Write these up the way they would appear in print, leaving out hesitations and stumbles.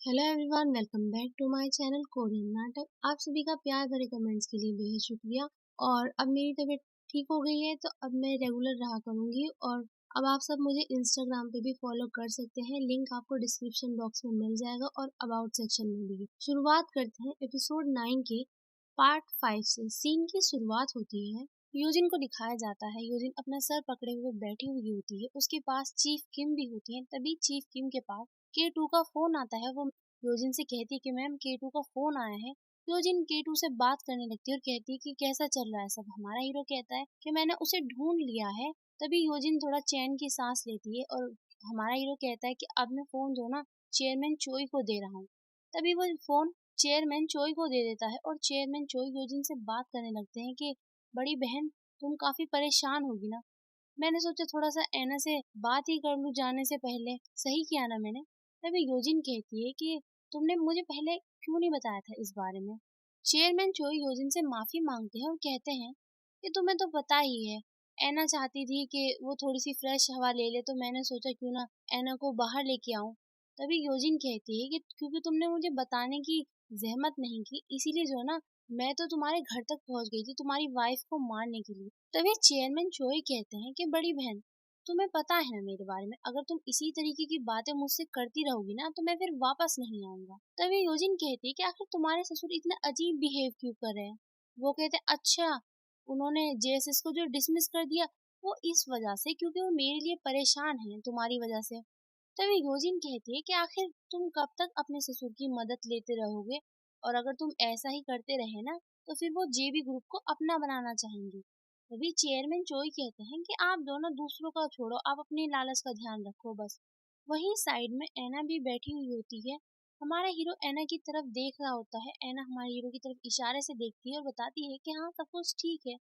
Hello everyone, welcome back to my channel Korean नाटक। आप सभी का प्यार भरे कमेंट्स के लिए बेहद शुक्रिया। और अब मेरी तबीयत ठीक हो गई है तो अब मैं रेगुलर रहा करूँगी। और अब आप सब मुझे इंस्टाग्राम पे भी फॉलो कर सकते हैं, लिंक आपको डिस्क्रिप्शन बॉक्स में मिल जाएगा और अबाउट सेक्शन में भी। शुरुआत करते हैं एपिसोड 9 के पार्ट 5 से। सीन की शुरुआत होती है, यूजिन को दिखाया जाता है। यूजिन अपना सर पकड़े हुए बैठी हुई होती है, उसके पास चीफ किम भी होती है। तभी चीफ किम के पास K2 का फोन आता है। वो योजिन से कहती है कि मैम K2 का फोन आया है। योजिन K2 से बात करने लगती है और कहती है कि कैसा चल रहा है सब। हमारा हीरो कहता है कि मैंने उसे ढूंढ लिया है। तभी योजिन थोड़ा चैन की सांस लेती है और हमारा हीरो कहता है कि अब मैं फोन जो ना चेयरमैन चोई को दे रहा हूँ। तभी वो फोन चेयरमैन चोई को दे देता है और चेयरमैन चोई योजिन से बात करने लगते हैं कि बड़ी बहन, तुम काफी परेशान होगी ना। मैंने सोचा थोड़ा सा ऐना से बात ही कर लूं जाने से पहले। सही किया ना मैंने। तभी योजिन कहती है कि तुमने मुझे पहले क्यों नहीं बताया था इस बारे में। चेयरमैन चोई योजिन से माफी मांगते हैं और कहते हैं कि तुम्हें तो पता ही है, ऐना चाहती थी कि वो थोड़ी सी फ्रेश हवा ले ले, तो मैंने सोचा क्यों ना ऐना को बाहर लेके आऊं। तभी योजिन कहती है कि क्योंकि तुमने मुझे बताने की जहमत नहीं की, इसीलिए जो है ना मैं तो तुम्हारे घर तक पहुंच गई थी तुम्हारी वाइफ को मारने के लिए। तभी चेयरमैन चोई कहते हैं कि बड़ी बहन, तुम्हें पता है ना मेरे बारे में, अगर तुम इसी तरीके की बातें मुझसे करती रहोगी ना तो मैं फिर वापस नहीं आऊंगा। तभी योजिन कहती है कि आखिर तुम्हारे ससुर इतना अजीब बिहेव क्यों कर रहे हैं। वो कहते हैं अच्छा, उन्होंने जेएसएस को जो डिसमिस कर दिया वो इस वजह से क्योंकि वो मेरे लिए परेशान है तुम्हारी वजह से। तभी योजिन कहती है कि आखिर तुम कब तक अपने ससुर की मदद लेते रहोगे, और अगर तुम ऐसा ही करते रहे ना तो फिर वो जेबी ग्रुप को अपना बनाना चाहेंगे। तभी चेयरमैन चोई कहते हैं कि आप दोनों दूसरों का छोड़ो, आप अपनी लालच का ध्यान रखो बस। वहीं साइड में ऐना भी बैठी हुई होती है। हमारा हीरो ऐना की तरफ देख रहा होता है। ऐना हमारे हीरो की तरफ इशारे से देखती है और बताती है कि हाँ सब कुछ ठीक है।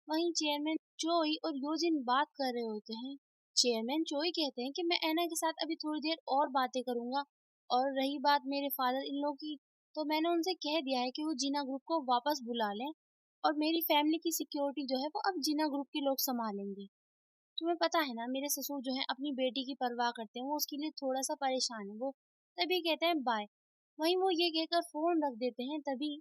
वहीं चेयरमैन चोई और योजिन बात कर रहे होते हैं। चेयरमैन चोई कहते हैं कि मैं ऐना के साथ अभी थोड़ी देर और बातें करूंगा, और रही बात मेरे फादर इन लोग की, तो मैंने उनसे कह दिया है कि वो जीना ग्रुप को वापस बुला लें और मेरी फैमिली की सिक्योरिटी जो है वो अब जीना ग्रुप के लोग संभालेंगे। तुम्हें पता है ना मेरे ससुर जो है अपनी बेटी की परवाह करते हैं, वो उसके लिए थोड़ा सा परेशान है। वो तभी कहते हैं बाय। वहीं वो ये कहकर फोन रख देते हैं। तभी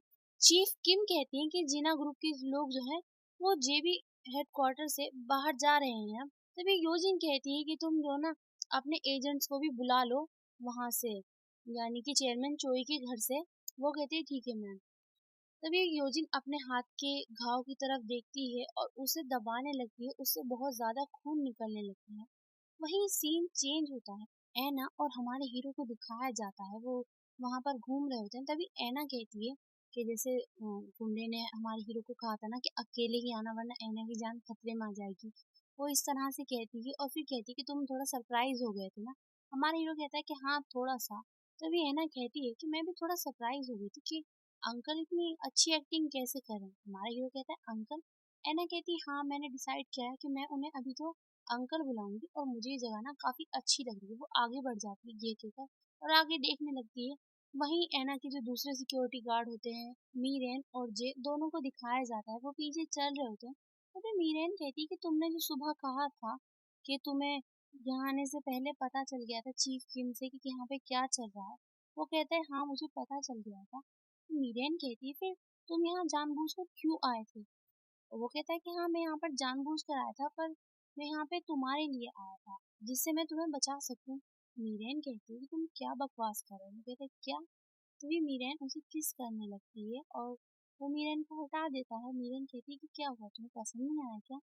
चीफ किम कहती हैं कि जीना ग्रुप के लोग जो है वो जेबी हेडक्वार्टर से बाहर जा रहे हैं अब। तभी योजिन कहती है कि तुम जो ना अपने एजेंट्स को भी बुला लो वहां से, यानी कि चेयरमैन चोई के घर से। वो कहती है ठीक है मैम। तभी योजिन अपने हाथ के घाव की तरफ देखती है और उसे दबाने लगती है, उससे बहुत ज्यादा खून निकलने लगता है। वहीं सीन चेंज होता है। ऐना और हमारे हीरो को दिखाया जाता है, वो वहां पर घूम रहे होते हैं। तभी ऐना कहती है कि जैसे गुंडे ने हमारे हीरो को कहा था ना कि अकेले ही आना वरना ऐना की जान खतरे में आ जाएगी। वो इस तरह से कहती है और फिर कहती है कि तुम थोड़ा सरप्राइज हो गए थे ना। हमारा हीरो कहता है कि हाँ थोड़ा सा। तभी ऐना कहती है कि मैं भी थोड़ा सरप्राइज हो गई थी कि अंकल इतनी अच्छी एक्टिंग कैसे करें। हमारा हीरो कहता है अंकल। ऐना कहती है हाँ मैंने डिसाइड किया है कि मैं उन्हें अभी तो अंकल बुलाऊंगी और मुझे ये जगह ना काफी अच्छी लग रही है। वो आगे बढ़ जाती है ये कहकर और आगे देखने लगती है। वहीं ऐना के जो दूसरे सिक्योरिटी गार्ड होते हैं, मीरेन और जे, दोनों को दिखाया जाता है, वो पीछे चल रहे होते हैं। तो फिर मीरेन कहती है कि तुमने जो सुबह कहा था कि तुम्हें यहाँ आने से पहले पता चल गया था चीफ किम से कि यहाँ पे क्या चल रहा है। वो कहता है हाँ मुझे पता चल गया था। मीरेन कहती है फिर तुम यहाँ जानबूझकर क्यों आए थे। वो कहता है कि हाँ मैं यहाँ पर जानबूझकर आया था, पर मैं यहाँ पे तुम्हारे लिए आया था जिससे मैं तुम्हें बचा सकूं। मीरेन कहती है कि तुम क्या बकवास कर रहे हो। वो कहता है क्या। तभी मीरेन उसे किस करने लगती है और वो मीरेन को हटा देता है। मीरेन कहती है कि क्या हुआ, तुम्हें पसंद नहीं आया क्या।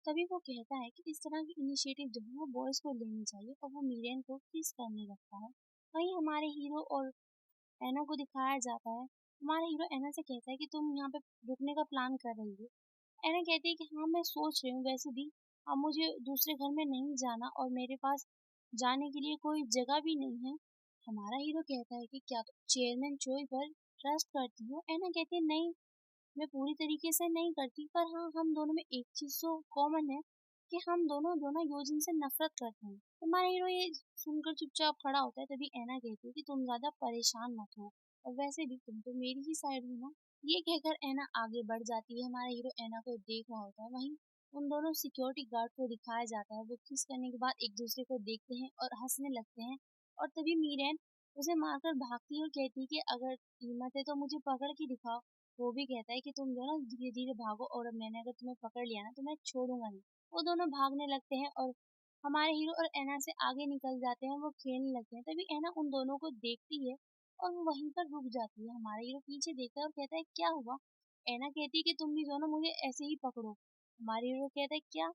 तभी वो कहता है कि इस तरह की इनिशिएटिव जो है वो बॉयज को लेनी चाहिए, और वो मीरेन को किस करने लगता है। वहीं हमारे हीरो और ऐना को दिखाया जाता है। हमारा हीरो ऐना से कहता है कि तुम यहाँ पे रुकने का प्लान कर रही हो। ऐना कहती है कि हाँ मैं सोच रही हूँ, वैसे भी अब मुझे दूसरे घर में नहीं जाना और मेरे पास जाने के लिए कोई जगह भी नहीं है। हमारा हीरो कहता है कि क्या तुम चेयरमैन चोई पर ट्रस्ट करती हो। ऐना कहती है नहीं, मैं पूरी तरीके से नहीं करती, पर हाँ हम दोनों में एक चीज तो कॉमन है कि हम दोनों दोनों योजिन से नफरत करते हैं। हमारा हीरो ये सुनकर चुपचाप खड़ा होता है। तभी ऐना कहती है कि तुम ज्यादा परेशान मत हो, और वैसे भी तुम तो मेरी ही साइड हो ना। ये कहकर ऐना आगे बढ़ जाती है। हमारा हीरो ऐना को देख रहा होता है। वहीं उन दोनों सिक्योरिटी गार्ड को दिखाया जाता है, वो किस करने के बाद एक दूसरे को देखते हैं और हंसने लगते हैं। और तभी मीरेन उसे मारकर भागती है और कहती है कि अगर हिम्मत है तो मुझे पकड़ के दिखाओ। वो भी कहता है कि तुम जो है ना धीरे-धीरे भागो और अब मैंने अगर तुम्हें पकड़ लिया ना तो मैं छोड़ूँगा नहीं। वो दोनों भागने लगते हैं और हमारे हीरो और ऐना से आगे निकल जाते हैं, वो खेलने लगते हैं। तभी ऐना उन दोनों को देखती है और वो वहीं पर रुक जाती है। हमारा हीरो पीछे देखता है और कहता है क्या हुआ? ऐना कहती है कि तुम भी जो है ना मुझे ऐसे ही पकड़ो। हमारा हीरो कहता है क्या?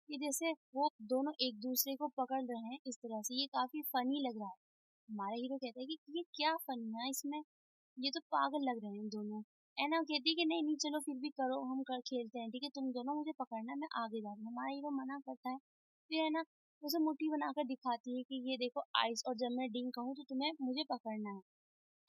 कि जैसे वो दोनों एक दूसरे को पकड़ रहे हैं इस तरह से, ये काफ़ी फ़नी लग रहा है। हमारा हीरो कहता है कि ये क्या फ़नी है इसमें? ये तो पागल लग रहे हैं दोनों। ऐना कहती है कि नहीं, नहीं चलो फिर भी करो हम खेलते हैं, ठीक है? तुम दोनों मुझे पकड़ना है, मैं आगे जा रही हूँ। हमारा हीरो मना करता है। फिर है ना उसे मुट्ठी बनाकर दिखाती है कि ये देखो आइस, और जब मैं डिंग कहूँ तो तुम्हें मुझे पकड़ना है।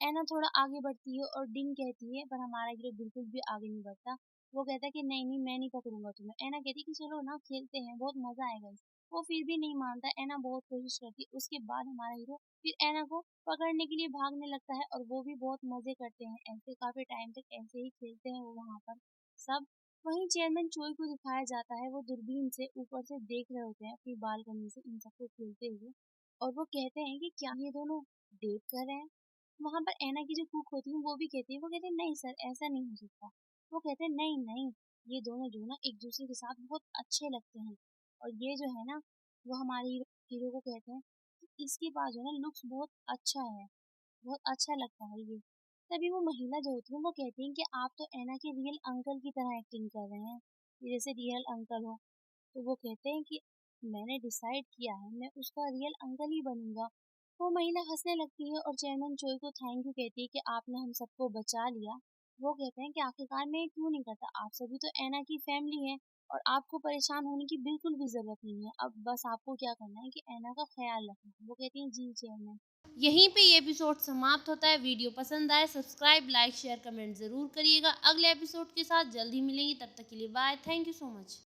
ऐना थोड़ा आगे बढ़ती है और डिंग कहती है, पर हमारा हीरो बिल्कुल भी आगे नहीं बढ़ता। वो कहता है कि नहीं, नहीं मैं नहीं पकड़ूँगा तुम्हें। ऐना कहती है कि चलो ना खेलते हैं, बहुत मज़ा आएगा इसमें। वो फिर भी नहीं मानता। ऐना बहुत कोशिश करती है। उसके बाद हमारा हीरो फिर ऐना को पकड़ने के लिए भागने लगता है और वो भी बहुत मज़े करते हैं। ऐसे काफ़ी टाइम तक ऐसे ही खेलते हैं वो वहाँ पर सब। वहीं चेयरमैन चोई को दिखाया जाता है, वो दूरबीन से ऊपर से देख रहे होते हैं अपनी बालकनी से इन सबको खेलते हुए, और वो कहते हैं कि क्या ये दोनों डेट कर रहे हैं? वहाँ पर ऐना की जो कुक होती है वो भी कहती है, वो कहते हैं नहीं सर ऐसा नहीं हो सकता। वो कहते हैं नहीं नहीं, ये दोनों जो है ना एक दूसरे के साथ बहुत अच्छे लगते हैं, और ये जो है ना वो हमारे हीरो को कहते हैं कि इसके पास जो है ना लुक्स बहुत अच्छा है, बहुत अच्छा लगता है ये। तभी वो महिला जो होती है वो कहती है कि आप तो ऐना के रियल अंकल की तरह एक्टिंग कर रहे हैं, ये जैसे रियल अंकल हो। तो वो कहते हैं कि मैंने डिसाइड किया है मैं उसका रियल अंकल ही बनूंगा। वो महिला हंसने लगती है और चेयरमैन चोई को थैंक यू कहती है कि आपने हम सबको बचा लिया। वो कहते हैं कि आखिरकार मैं ये क्यों नहीं करता, आप सभी तो ऐना की फैमिली है और आपको परेशान होने की बिल्कुल भी जरूरत नहीं है। अब बस आपको क्या करना है कि ऐना का ख्याल रखना है। वो कहती हैं जी चेयरमैन। यहीं पे ये एपिसोड समाप्त होता है। वीडियो पसंद आए सब्सक्राइब लाइक शेयर कमेंट ज़रूर करिएगा। अगले एपिसोड के साथ जल्द ही मिलेंगे, तब तक के लिए bye. Thank you so much.